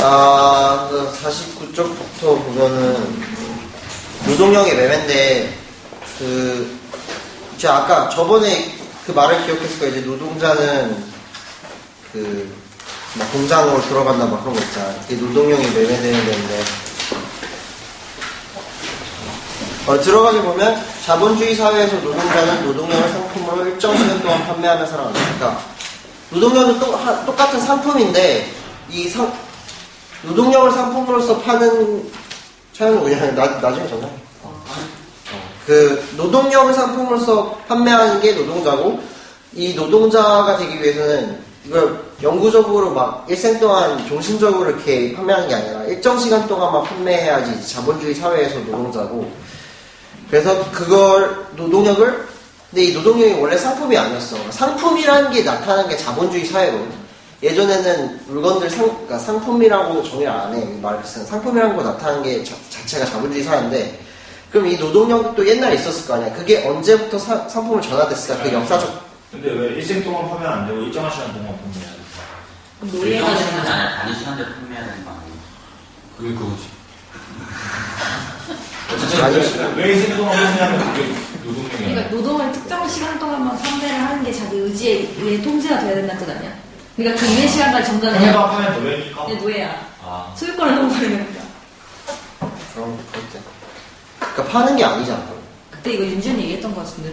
49쪽부터 보면은 노동력의 매매인데 제가 아까 저번에 그 말을 기억했을 거예요. 이제 노동자는 막 공장으로 들어간다 막 그런 거 있잖아. 그게 노동력이 매매되는 건데 들어가게 보면 자본주의 사회에서 노동자는 노동력을 상품으로 일정 시간 동안 판매하며 살아간다. 그러니까 노동력은 똑같은 상품인데 노동력을 상품으로서 파는 차이는 그냥 나중에 전화해. 노동력을 상품으로서 판매하는 게 노동자고, 이 노동자가 되기 위해서는 이걸 영구적으로 막 일생 동안 종신적으로 이렇게 판매하는 게 아니라 일정 시간 동안만 판매해야지 자본주의 사회에서 노동자고, 그래서 근데 이 노동력이 원래 상품이 아니었어. 상품이라는 게 나타나는 게 자본주의 사회거든. 예전에는 물건들 그러니까 상품이라고 정의를 안 해. 마르크스는 상품이라는 거 나타나는 게 자체가 자본주의 사회인데, 그럼 이 노동력도 옛날에 있었을 거 아니야. 그게 언제부터 상품을 전환됐을까? 그 역사적. 근데 왜 일생 동안 판매 안 되고 일정한 시간 동안 판매해야 돼? 일정한 시간이 아니라 단위 시간대로 판매해야 되는 거 아니에요? 그게 그거지. 왜 일생 동안 판매하면 그게 노동력이야? 그러니까 노동을 특정 시간 동안만 판매를 하는 게 자기 의지에 의해 통제가 돼야 된다는 뜻 아니야? 그러니까 그 이외 시간까지 전전해. 판매가 하면 노예니까? 네, 노예야. 소유권을 넘어버리는 거야. 그럼 그렇대. 그러니까 파는 게 아니잖아. 그때 이거 윤지현이 얘기했던 것 같은데.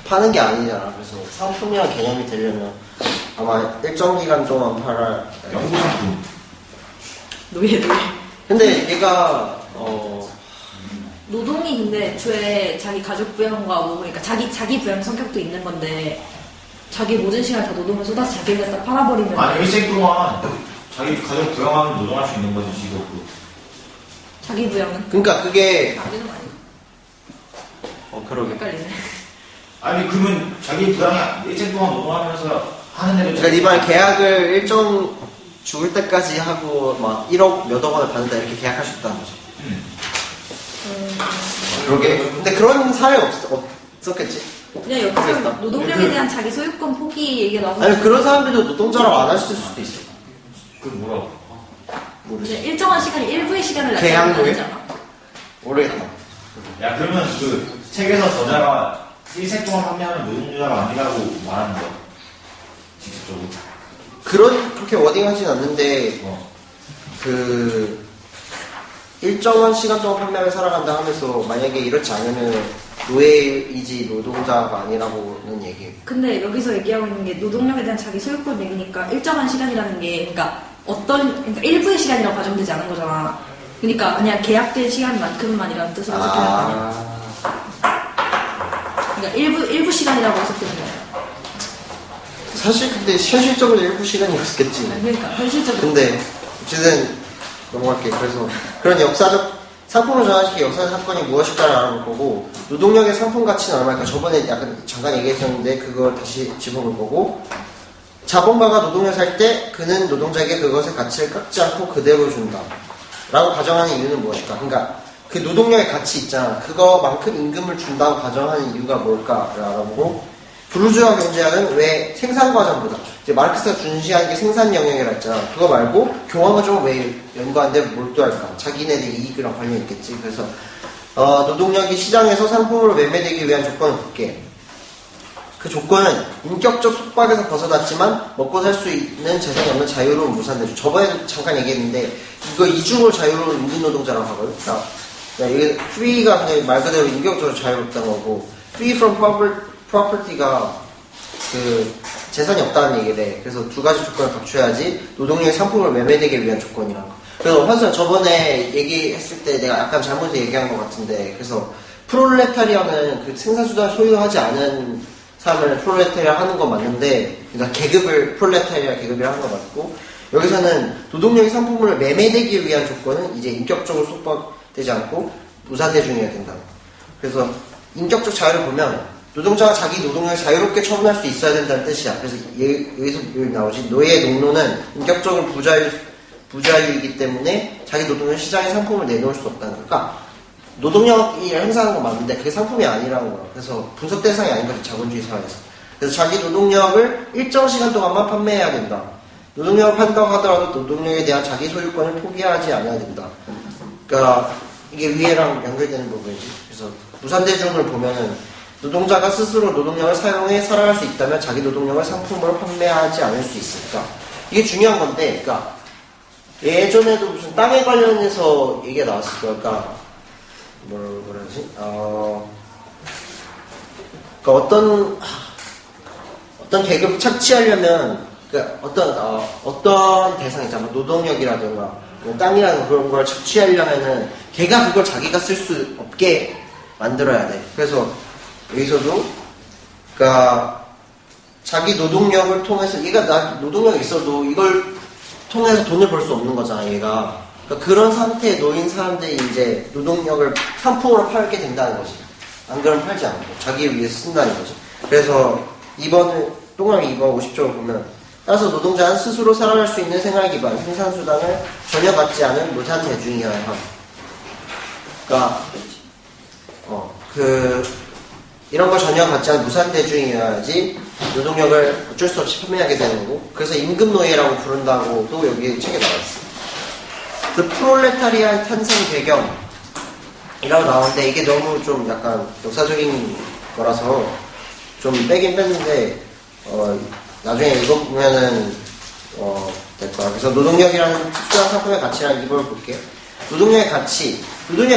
파는 게 아니잖아. 그래서 상품이란 개념이 되려면 아마 일정 기간 동안 팔아야. 영구상품. 노예. 근데 얘가 노동이 근데 애초에 자기 가족 부양과 뭐 그러니까 자기 부양 성격도 있는 건데, 자기 모든 시간 다 노동을 쏟아서 자기를 갖다 팔아버리면. 아니 일생 동안 자기 가족 부양하면 노동할 수 있는 거지 직업으로. 자기 부양은? 그러니까 그게 안 되는 거 아니야? 그러게. 헷갈리네. 아니 그러면 자기 부양이 일생 동안 노동하면서 하는 대로. 그러니까 이번 계약을 일정 죽을 때까지 하고 막 1억 몇억 원을 받는다 이렇게 계약할 수 있다는 거죠. 그러게. 근데 그런 사회 없었겠지. 그냥 여기서 노동력에 대한 자기 소유권 포기 얘기가 나오고. 아니 그런 사람들도 노동자라고 안 할 수도 있어. 그건 뭐라고? 모르지. 일정한 시간이 일부의 시간을 계약노예? 나타내잖아. 모르겠다. 야 그러면 그 책에서 저자가 일생 동안 판매하면 노동자가 아니라고 말하는 거 직접적으로. 그렇게 워딩하진 않는데 일정한 시간 동안 판매하며 살아간다 하면서 만약에 이렇지 않으면 노예이지 노동자가 아니라고는 얘기해요. 근데 여기서 얘기하고 있는 게 노동력에 대한 자기 소유권 얘기니까 일정한 시간이라는 게 그러니까 일부의 시간이라고 가정되지 않은 거잖아. 그러니까 그냥 계약된 시간만큼만이라는 뜻으로 해석해야 그러니까 일부 시간이라고 해석되는 거야. 사실 근데 현실적으로 일부 시간이었겠지. 그러니까 현실적으로. 근데 어쨌든 넘어갈게. 그래서 그런 상품을 전환시킨 역사적 사건이 무엇일까를 알아볼 거고, 노동력의 상품 가치는 얼마일까? 저번에 약간 잠깐 얘기했었는데 그걸 다시 짚어볼 거고, 자본가가 노동을 살 때 그는 노동자에게 그것의 가치를 깎지 않고 그대로 준다 라고 가정하는 이유는 무엇일까? 그러니까 그 노동력의 가치 있잖아. 그거만큼 임금을 준다고 가정하는 이유가 뭘까를 알아보고, 부르주아 경제학은 왜 생산과정보다, 이제 마르크스가 중시하는 게 생산 영역이라 했잖아. 그거 말고 경험과정을 왜 연구하는데 몰두할까? 자기네들의 이익이랑 관련이 있겠지. 그래서 노동력이 시장에서 상품으로 매매되기 위한 조건을 볼게. 그 조건은 인격적 속박에서 벗어났지만 먹고 살 수 있는 재산이 없는 자유로운 무산대주. 저번에 잠깐 얘기했는데 이거 이중으로 자유로운 임금노동자라고 하거든. 이게 free가 그냥 말 그대로 인격적으로 자유롭다는 거고, free from property가 그 재산이 없다는 얘기래. 그래서 두 가지 조건을 갖춰야지 노동력의 상품을 매매되기 위한 조건이라는 거. 그래서 환수야 저번에 얘기했을 때 내가 약간 잘못해서 얘기한 것 같은데, 그래서 프롤레타리아는 그 생산수단 소유하지 않은 사람을 프롤레타리아 하는 건 맞는데, 그러니까 프롤레타리아 계급이라 하는 건 맞고, 여기서는 노동력의 상품을 매매되기 위한 조건은 이제 인격적으로 속박되지 않고 무산대중이어야 된다. 그래서 인격적 자유를 보면 노동자가 자기 노동력을 자유롭게 처분할 수 있어야 된다는 뜻이야. 그래서 여기서 여기 나오지. 노예의 농노는 인격적으로 부자유이기 때문에 자기 노동력 시장에 상품을 내놓을 수 없다는 거니까, 그러니까 노동력이 행사하는 건 맞는데 그게 상품이 아니라는 거야. 그래서 분석 대상이 아닌 거지, 자본주의 사회에서. 그래서 자기 노동력을 일정 시간 동안만 판매해야 된다. 노동력을 판다고 하더라도 노동력에 대한 자기 소유권을 포기하지 않아야 된다. 그러니까 이게 위에랑 연결되는 부분이지. 그래서 무산대중을 보면은 노동자가 스스로 노동력을 사용해 살아갈 수 있다면 자기 노동력을 상품으로 판매하지 않을 수 있을까? 이게 중요한 건데, 그러니까 예전에도 무슨 땅에 관련해서 얘기가 나왔을 거야. 그러니까 뭐라 하지? 그러니까 어떤 계급을 착취하려면 그러니까 어떤 대상 있잖아. 노동력이라든가 뭐 땅이라든가 그런 걸 착취하려면은 걔가 그걸 자기가 쓸 수 없게 만들어야 돼. 그래서 여기서도 그러니까 자기 노동력을 통해서 얘가 노동력이 있어도 이걸 통해서 돈을 벌 수 없는 거잖아. 얘가 그러니까 그런 상태에 놓인 사람들이 이제 노동력을 상품으로 팔게 된다는 거지. 안 그러면 팔지 않고 자기를 위해서 쓴다는 거지. 그래서 동그라미 2번 50쪽을 보면 따라서 노동자는 스스로 살아갈 수 있는 생활 기반 생산수단을 전혀 갖지 않은 무산 대중이어야 함. 그러니까 이런 걸 전혀 갖지 않은 무산 대중이어야지 노동력을 어쩔 수 없이 판매하게 되는 거고, 그래서 임금 노예라고 부른다고도 여기 책에 나와있어. 그 프롤레타리아의 탄생 배경이라고 나오는데 이게 너무 좀 약간 역사적인 거라서 좀 빼긴 뺐는데 나중에 읽어보면은 될 거야. 그래서 노동력이라는 특수한 상품의 가치라는 이걸 볼게요. 노동력의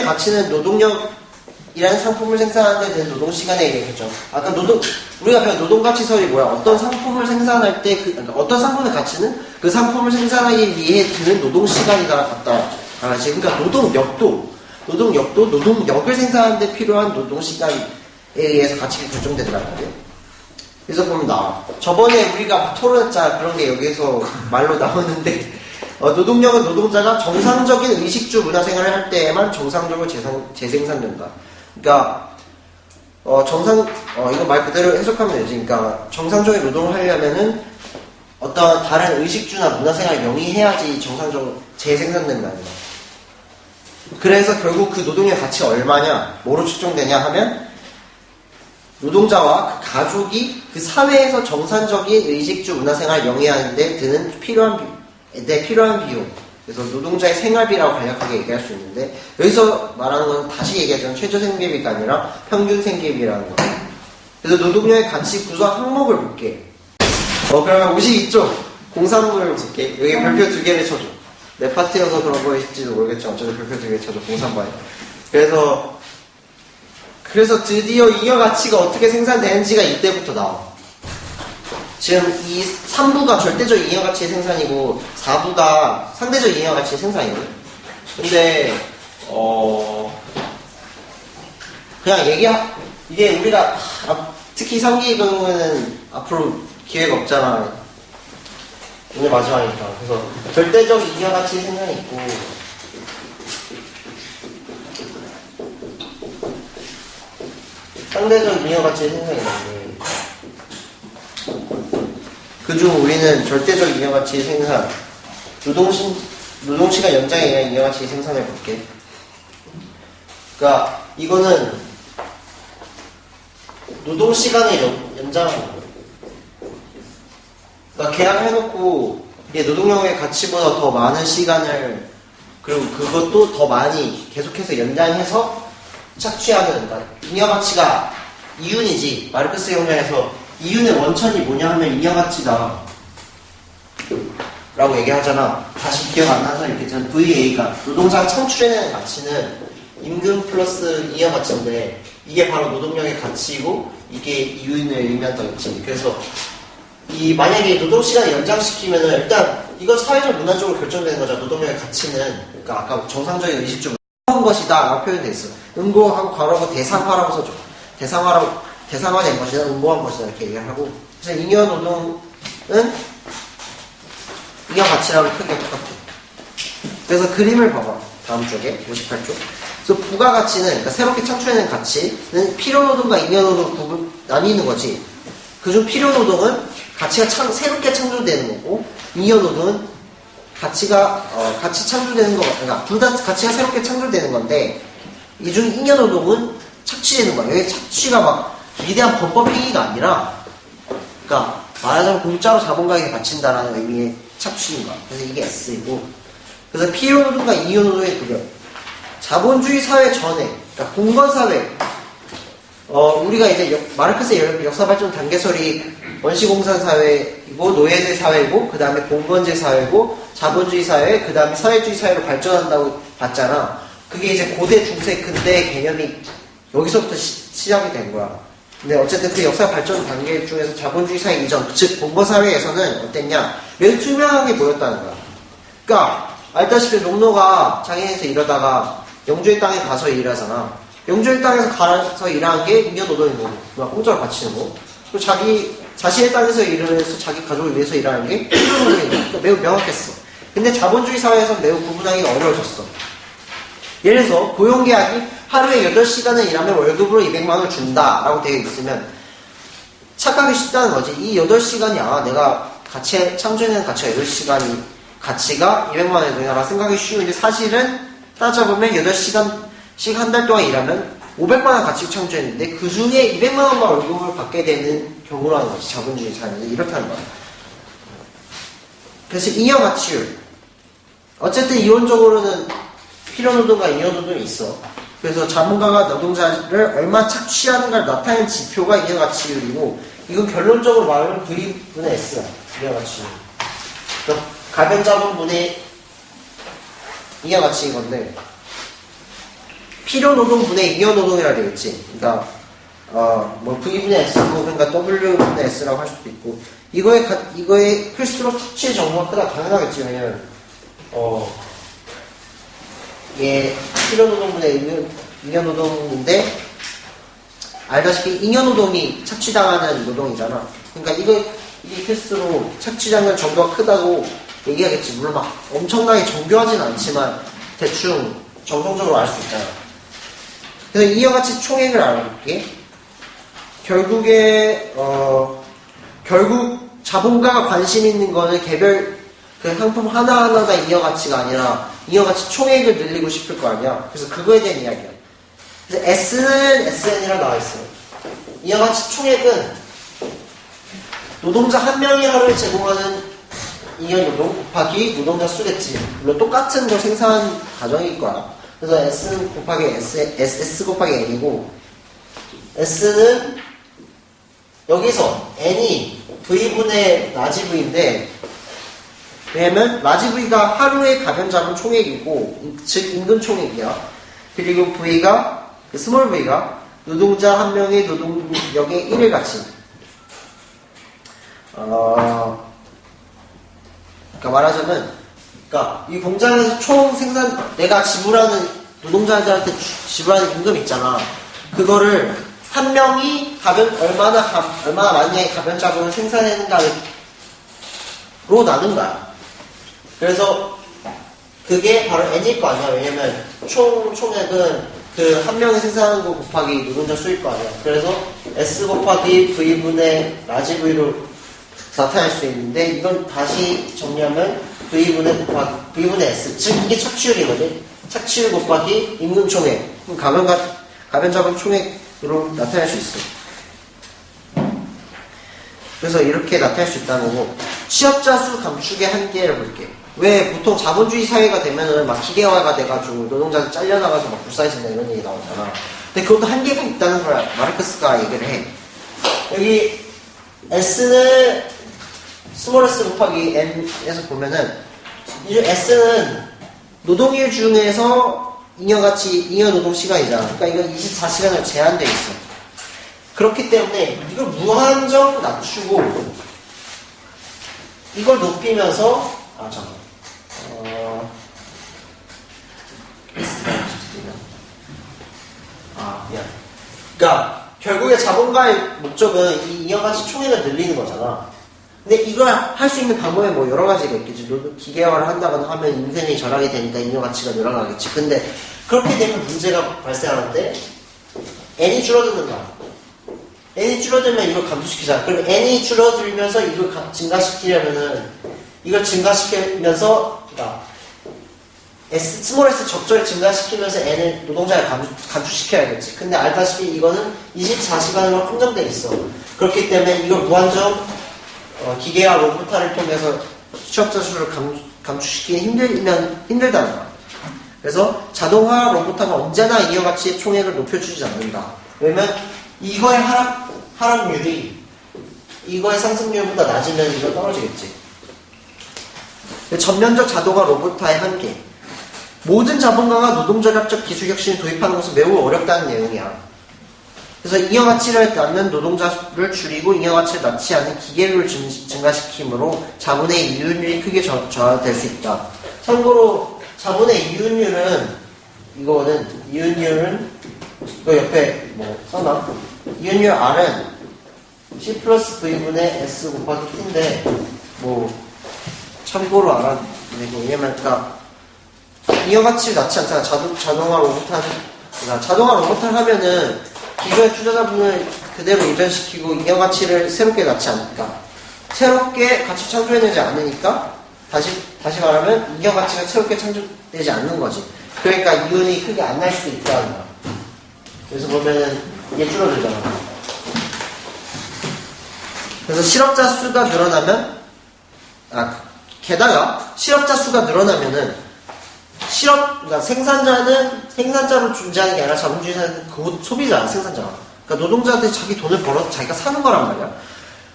가치는 노동력이라는 상품을 생산하는 데 대한 노동시간에 얘기했죠. 아까 우리가 배운 노동가치설이 뭐야? 어떤 상품을 생산할 때 그러니까 어떤 상품의 가치는 그 상품을 생산하기 위해 드는 노동시간이다 같다. 그러니까 노동력을 생산하는 데 필요한 노동시간에 의해서 가치가 결정된다는 거예요. 그래서 보면 나와. 저번에 우리가 토론했잖아. 그런 게 여기서 말로 나오는데 노동력은 노동자가 정상적인 의식주 문화생활을 할 때에만 정상적으로 재생산된다. 그러니까 이거 말 그대로 해석하면 되지. 그러니까 정상적인 노동을 하려면은 어떤 다른 의식주나 문화생활을 영위해야지 정상적으로 재생산된다는 거야. 그래서 결국 그 노동의 가치가 얼마냐, 뭐로 측정되냐 하면 노동자와 그 가족이 그 사회에서 정상적인 의식주 문화생활을 영위하는 데 드는 필요한 비용. 그래서 노동자의 생활비라고 간략하게 얘기할 수 있는데 여기서 말하는 건 다시 얘기하자면 최저 생계비가 아니라 평균 생계비라는 거. 그래서 노동력의 가치 구성 항목을 볼게. 그러면 52쪽 공산물을 볼게. 여기 별표 2개를 쳐줘. 내 파트여서 그런 거일지도 모르겠지만 어쨌든 별표 2개 쳐줘. 공산과에. 그래서 드디어 잉여 가치가 어떻게 생산되는지가 이때부터 나와. 지금 이 3부가 절대적 잉여 가치의 생산이고 4부가 상대적 잉여 가치의 생산이거든. 근데 그냥 이게 우리가 특히 3기 경우에는 앞으로 기회가 없잖아. 오늘 마지막이니까. 그래서 절대적 잉여 가치의 생산이 있고 상대적 잉여 가치의 생산이 있는데 그중 우리는 절대적 잉여 가치의 생산, 노동시간 연장에 의한 잉여 가치의 생산을 볼게. 그러니까 이거는 노동시간의 연장하는 거예요. 그러니까 계약해놓고 노동력의 가치보다 더 많은 시간을 그리고 그것도 더 많이 계속해서 연장해서 착취하는, 그러니까 잉여 가치가 이윤이지. 마르크스 혁명에서 이윤의 원천이 뭐냐 하면 잉여 가치다 라고 얘기하잖아. 다시 기억 안 나서 이렇게 전 VA가 노동자가 창출해내는 가치는 임금 플러스 잉여 가치인데 이게 바로 노동력의 가치이고 이게 이윤을 의미한다고 했지. 그래서 만약에 노동시간을 연장시키면은 일단 이건 사회적 문화적으로 결정되는 거죠. 노동력의 가치는. 그러니까 아까 정상적인 의식주 응고한 것이다 라고 표현돼 있어. 응고하고 괄호하고 대상화라고 써줘. 대상화된 것이다, 응고한 것이다 이렇게 얘기를 하고. 그래서 잉여 노동은 잉여 가치라고 크게 똑같아. 그래서 그림을 봐봐. 다음 쪽에 58쪽. 그래서 부가가치는, 그러니까 새롭게 창출해낸 가치는 필요노동과 잉여노동 나뉘는 거지. 그중 필요노동은 가치가 새롭게 창조되는 거고, 잉여노동은 같이 창조되는 거, 그러니까 둘 다 가치가 새롭게 창조되는 건데, 이 중 잉여노동은 착취되는 거야. 여기 착취가 막 위대한 범법 행위가 아니라, 그러니까 말하자면 공짜로 자본가에게 바친다라는 의미의 착취인 거야. 그래서 이게 S이고. 그래서 필요노동과 이윤노동의 구별. 자본주의 사회 전에, 그러니까 공건사회, 우리가 이제 마르크스의 역사발전 단계설이 원시공산 사회이고 노예제 사회이고 그 다음에 공건제 사회고 자본주의 사회, 그 다음에 사회주의 사회로 발전한다고 봤잖아. 그게 이제 고대, 중세, 근대 개념이 여기서부터 시작이 된 거야. 근데 어쨌든 그 역사 발전 단계 중에서 자본주의 사회 이전, 즉 공건사회에서는 어땠냐? 매우 투명하게 보였다는 거야. 그러니까 알다시피 롱노가 장애인에서 일하다가 영주의 땅에 가서 일하잖아. 영주의 땅에서 가서 일하는 게 인간노동인 거고, 그냥 공짜로 바치는 거. 그리고 자신의 땅에서 일을 해서 자기 가족을 위해서 일하는 게 인간노동인 거. 그러니까 매우 명확했어. 근데 자본주의 사회에서는 매우 구분하기가 어려워졌어. 예를 들어서 고용계약이 하루에 8시간을 일하면 월급으로 200만 원을 준다라고 되어 있으면 착각이 쉽다는 거지. 이 8시간이 내가 창조해내는 가치가 8시간이 가치가 200만 원이 되냐라 생각이 쉬운데 사실은 따져보면 8시간씩 한 달 동안 일하면 500만 원 가치를 창조했는데 그 중에 200만 원만 월급을 받게 되는 경우라는 거지. 자본주의 사회는 이렇다는 거야. 그래서 잉여 가치율. 어쨌든 이론적으로는 필요노동과 잉여노동이 있어. 그래서 자본가가 노동자를 얼마 착취하는가를 나타내는 지표가 잉여가치율이고 이건 결론적으로 말하면 V분의 S야. 잉여가치율. 가변자본분의 잉여가치인 건데 필요노동분의 잉여노동이라 되겠지. 그러니까 뭐 V분의 S고 그러니까 W분의 S라고 할 수도 있고 이거에 클수록 착취의 정도가 크다 당연하겠지. 왜냐면 이게 필요노동분의 잉여노동인데 알다시피 잉여노동이 착취당하는 노동이잖아. 그러니까 이게 클수록 착취당하는 정도가 크다고 얘기하겠지. 물론 막 엄청나게 정교하진 않지만 대충 정성적으로 알 수 있잖아. 그래서 잉여가치 총액을 알아볼게. 결국 자본가가 관심 있는 거는 개별 그 상품 하나하나가 잉여가치가 아니라 잉여가치 총액을 늘리고 싶을 거 아니야. 그래서 그거에 대한 이야기야. 그래서 S는 SN이라 나와있어요. 잉여가치 총액은 노동자 한 명이 하루에 제공하는 잉여노동 곱하기 노동자 수겠지. 물론 똑같은 걸 생산한 가정일 거야. 그래서 S 곱하기 S 곱하기 N이고 S는 여기서 N이 V분의 라지 V인데 왜냐면 라지 V가 하루에 가변자본 총액이고 즉 임금 총액이야. 그리고 V가 스몰 V가 노동자 한 명의 노동력의 1의 가치. 그러니까 말하자면 그러니까 이 공장에서 총 생산 내가 지불하는 노동자들한테 지불하는 임금 있잖아. 그거를 한 명이 얼마나 많이 가변자본을 생산했는가로 나눈 거야. 그래서 그게 바로 N일 거 아니야. 왜냐면 총액은 그 한 명이 생산하는 거 곱하기 노동자 수일 거 아니야. 그래서 S 곱하기 V분의 라지 V로 나타낼 수 있는데 이건 다시 정리하면 V분의 S. 즉 이게 착취율이거든. 착취율 곱하기 임금 총액. 그럼 가변자본 총액으로 나타낼 수 있어. 그래서 이렇게 나타낼 수 있다는 거고 취업자 수 감축의 한계를 볼게. 왜 보통 자본주의 사회가 되면은 막 기계화가 돼가지고 노동자들 잘려나가서 막 불쌍해진다 이런 얘기 나오잖아. 근데 그것도 한계가 있다는 걸 마르크스가 얘기를 해. 여기 S는 스몰 S 곱하기 N에서 보면은 S는 노동일 중에서 잉여 노동 시간이잖아. 그러니까 이건 24시간으로 제한돼 있어. 그렇기 때문에 이걸 무한정 낮추고 이걸 높이면서 미안. 그러니까 결국에 자본가의 목적은 이 잉여가치 총액을 늘리는 거잖아. 근데 이걸 할 수 있는 방법이 뭐 여러 가지가 있겠지. 기계화를 한다거나 하면 인생이 절약이 되니까 잉여가치가 늘어나겠지. 근데 그렇게 되면 문제가 발생하는데 N이 줄어드는 거야. N이 줄어들면 이걸 감소시키자. 그럼 N이 줄어들면서 이걸 증가시키려면은 이걸 증가시키면서 그러니까 스몰 S 적절히 증가시키면서 N을 노동자를 감축시켜야겠지. 근데 알다시피 이거는 24시간으로 한정돼 있어. 그렇기 때문에 이걸 무한정 기계와 로봇화를 통해서 취업자 수를 감축시키기 힘들다는 거야. 그래서 자동화 로봇화가 언제나 인여가치의 총액을 높여주지 않는다. 왜냐면 이거의 하락률이 이거의 상승률보다 낮으면 이거 떨어지겠지. 전면적 자동화 로봇화의 한계. 모든 자본가가 노동절약적 기술 혁신을 도입하는 것은 매우 어렵다는 내용이야. 그래서 잉여가치를 낳는 노동자를 줄이고 잉여가치를 낳지 않는 기계를 증가시킴으로 자본의 이윤율이 크게 저하될 수 있다. 참고로 자본의 이윤율은 이윤율은 이거 옆에 뭐 써놔? 이윤율 R은 C 플러스 V분의 S 곱하기 T인데 뭐 참고로 알아내고 왜냐면 그러니까 잉여가치를 낳지 않잖아. 자동화 로봇화는 그러니까 자동화 로봇화를 하면은 기존의 투자자분을 그대로 이전시키고 잉여가치를 새롭게 낳지 않으니까 새롭게 가치 창조해내지 않으니까 다시 말하면 잉여가치가 새롭게 창조되지 않는 거지. 그러니까 이윤이 크게 안 날 수도 있다는 거야. 그래서 보면은 이게 줄어들잖아. 그래서 실업자 수가 늘어나면 게다가 실업자 수가 늘어나면은 그러니까 생산자로 존재하는 게 아니라 자본주의사는 그 소비자야, 생산자가. 그러니까 노동자한테 자기 돈을 벌어서 자기가 사는 거란 말이야.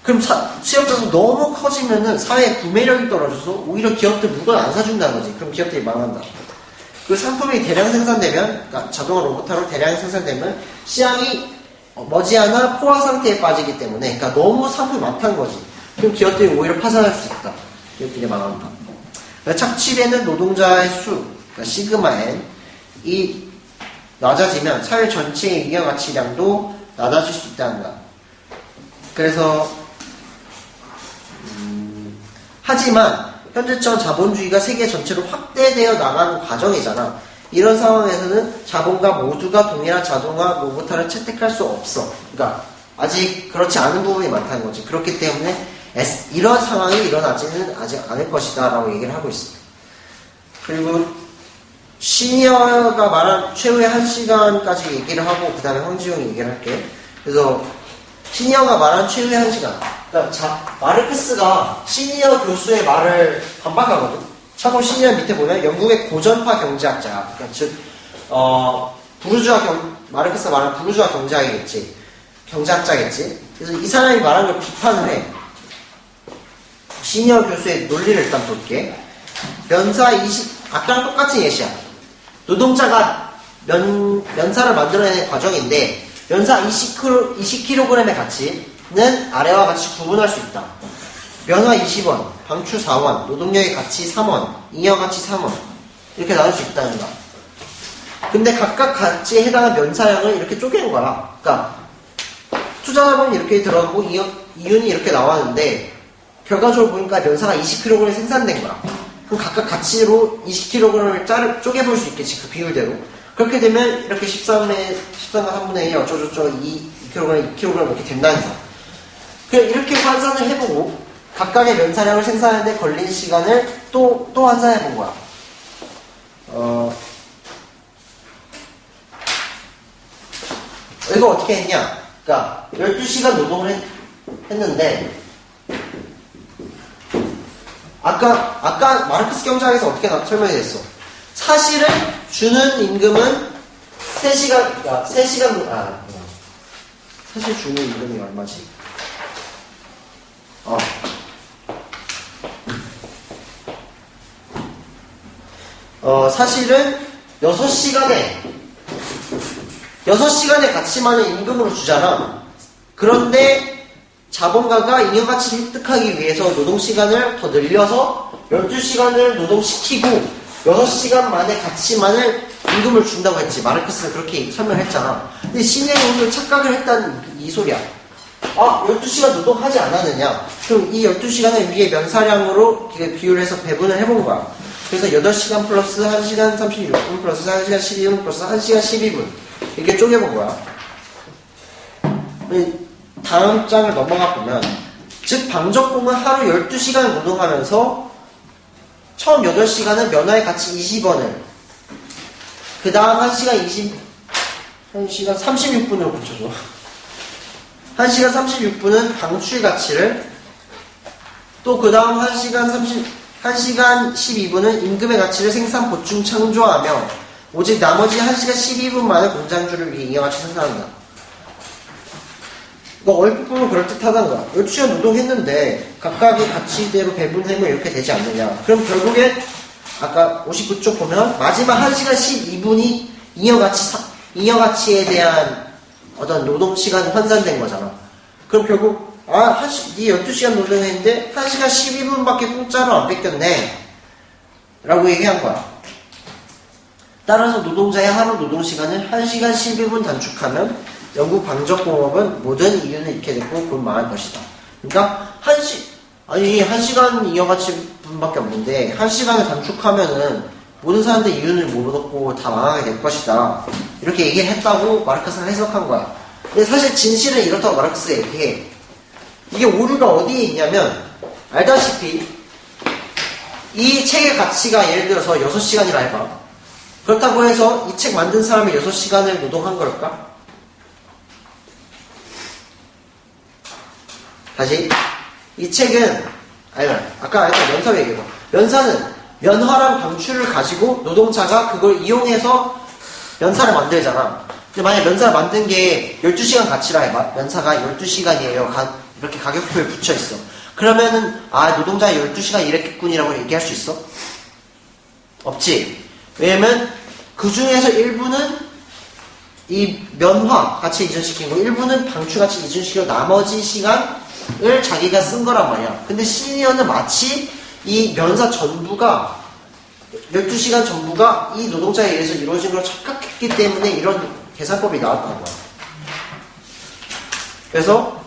그럼 실업자 수 너무 커지면은 사회의 구매력이 떨어져서 오히려 기업들 물건 안 사준다는 거지. 그럼 기업들이 망한다. 그 상품이 대량 생산되면, 그러니까 자동화 로봇화로 대량 생산되면 시장이 머지않아 포화 상태에 빠지기 때문에, 그러니까 너무 상품이 많다는 거지. 그럼 기업들이 오히려 파산할 수 있다. 기업들이 망한다. 착취되는 노동자의 수, 그러니까 시그마 N이 낮아지면 사회 전체의 잉여가치량도 낮아질 수 있다는 거야. 그래서 하지만 현재처럼 자본주의가 세계 전체로 확대되어 나가는 과정이잖아. 이런 상황에서는 자본가 모두가 동일한 자동화 로봇화를 채택할 수 없어. 그러니까 아직 그렇지 않은 부분이 많다는 거지. 그렇기 때문에 이런 상황이 일어나지는 아직 않을 것이다 라고 얘기를 하고 있습니다. 그리고 시니어가 말한 최후의 1시간까지 얘기를 하고 그 다음에 황지용이 얘기를 할게. 그래서 시니어가 말한 최후의 1시간. 그러니까 마르크스가 시니어 교수의 말을 반박하거든. 참고로 시니어 밑에 보면 영국의 고전파 경제학자, 그러니까 즉 마르크스가 말한 부르주아 경제학자겠지. 그래서 이 사람이 말한 걸 비판을 해. 시니어 교수의 논리를 일단 볼게. 아까랑 똑같은 예시야. 노동자가 면사를 만들어내는 과정인데 면사 20kg의 가치는 아래와 같이 구분할 수 있다. 면화 20원, 방출 4원, 노동력의 가치 3원, 잉여가치 3원 이렇게 나눌 수 있다는 거야. 근데 각각 가치에 해당한 면사량을 이렇게 쪼갠 거야. 그러니까 투자자본이 이렇게 들어가고 이윤이 이렇게 나왔는데 결과적으로 보니까 면사가 20kg이 생산된 거야. 그럼 각각 가치로 20kg을 쪼개볼 수 있겠지, 그 비율대로. 그렇게 되면 이렇게 13과 3분의 1 어쩌고저쩌고 2kg, 2kg 이렇게 된다는 거야. 그냥 이렇게 환산을 해보고 각각의 면사량을 생산하는데 걸린 시간을 또 환산해본 거야. 이거 어떻게 했냐? 그러니까 12시간 노동을 했는데 아까 마르크스 경제학에서 어떻게 설명이 됐어? 사실은 주는 임금은 3시간, 사실 주는 임금이 얼마지? 사실은 6시간의 가치만을 임금으로 주잖아. 그런데 자본가가 잉여가치를 획득하기 위해서 노동시간을 더 늘려서 12시간을 노동시키고 6시간만의 가치만을 임금을 준다고 했지. 마르크스는 그렇게 설명했잖아. 근데 시니어 교수를 착각을 했다는 이 소리야. 12시간 노동하지 않았느냐? 그럼 이 12시간을 위에 면사량으로 비율해서 배분을 해본 거야. 그래서 8시간 플러스 1시간 36분 플러스 1시간 12분 플러스 1시간 12분 이렇게 쪼개본 거야. 다음 장을 넘어가 보면 즉 방적공은 하루 12시간 노동하면서 처음 8시간은 면화의 가치 20원을 그 다음 1시간 36분으로 붙여줘. 1시간 36분은 방출 가치를 또 그 다음 1시간 12분은 임금의 가치를 생산, 보충, 창조하며 오직 나머지 1시간 12분만을 공장주를 위해 잉여가치 생산한다. 이거 얼핏 보면 그럴듯하다는 거야. 12시간 노동했는데 각각의 가치대로 배분하면 이렇게 되지 않느냐. 그럼 결국엔 아까 59쪽 보면 마지막 1시간 12분이 잉여가치에 대한 어떤 노동시간이 환산된 거잖아. 그럼 결국 네 12시간 노동했는데 1시간 12분밖에 공짜로 안 뺏겼네 라고 얘기한 거야. 따라서 노동자의 하루 노동시간을 1시간 12분 단축하면 영국 방적공업은 모든 이윤을 잃게 되고 곧 망할 것이다. 그러니까 1시간 잉여가치 분밖에 없는데 1시간을 단축하면은 모든 사람들 이윤을 못 얻고 다 망하게 될 것이다. 이렇게 얘기를 했다고 마르크스는 해석한 거야. 근데 사실 진실은 이렇다고 마르크스가 얘기해. 이게 오류가 어디에 있냐면 알다시피 이 책의 가치가 예를 들어서 6시간이라 해봐. 그렇다고 해서 이 책 만든 사람이 6시간을 노동한 걸까? 다시 이 책은 아까 연사 얘기해봐. 연사는 면화랑 방출을 가지고 노동자가 그걸 이용해서 연사를 만들잖아. 근데 만약 연사를 만든 게 12시간 가치라 해봐. 연사가 12시간이에요. 이렇게 가격표에 붙여있어. 그러면은 노동자 12시간 일했겠군이라고 얘기할 수 있어? 없지. 왜냐면 그 중에서 일부는 이 면화 가치 이전시키고 일부는 방출 가치 이전시키고 나머지 시간을 자기가 쓴 거란 말이야. 근데 시니어는 마치 이 면사 전부가 12시간 전부가 이 노동자에 의해서 이루어진 걸 착각했기 때문에 이런 계산법이 나왔던 거야. 그래서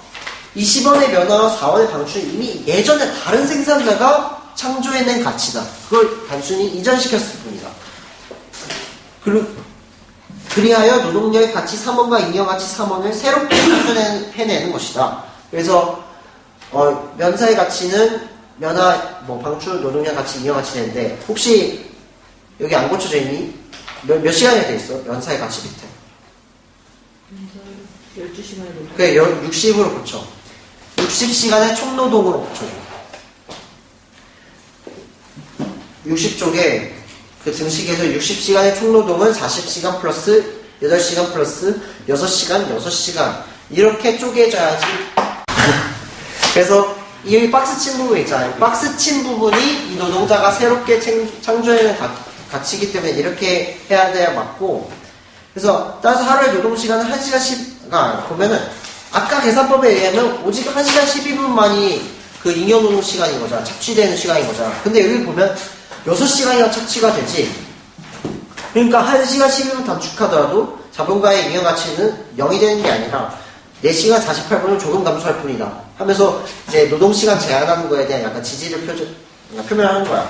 20원의 면화와 4원의 방출은 이미 예전에 다른 생산자가 창조해낸 가치다. 그걸 단순히 이전시켰을 뿐이다. 그리하여 노동력의 가치 3원과 잉여가치 3원을 새롭게 창조해내는 것이다. 그래서 면사의 가치는 면화, 방출, 노동력 가치, 잉여가치 되는데 혹시 여기 안 고쳐져 있니? 몇 시간이 돼 있어? 면사의 가치 밑에. 12시간에 노동. 그래, 60으로 고쳐. 60시간의 총노동으로 고쳐줘. 60쪽에 그 등식에서 60시간의 총노동은 40시간 플러스 8시간 플러스 6시간, 6시간 이렇게 쪼개져야지. 그래서 이 박스 친 부분 있잖아요. 박스 친 부분이 이 노동자가 새롭게 창조해낸 가치이기 때문에 이렇게 해야 돼야 맞고, 그래서 따라서 하루의 노동시간은 1시간 보면은 아까 계산법에 의하면 오직 1시간 12분만이 그 잉여노동 시간인 거잖아. 착취되는 시간인 거잖아. 근데 여기 보면 6시간이나 착취가 되지. 그러니까 1시간 12분 단축하더라도 자본가의 잉여가치는 0이 되는 게 아니라 4시간 48분은 조금 감소할 뿐이다 하면서 이제 노동시간 제한하는 거에 대한 약간 지지를 표명하는 거야.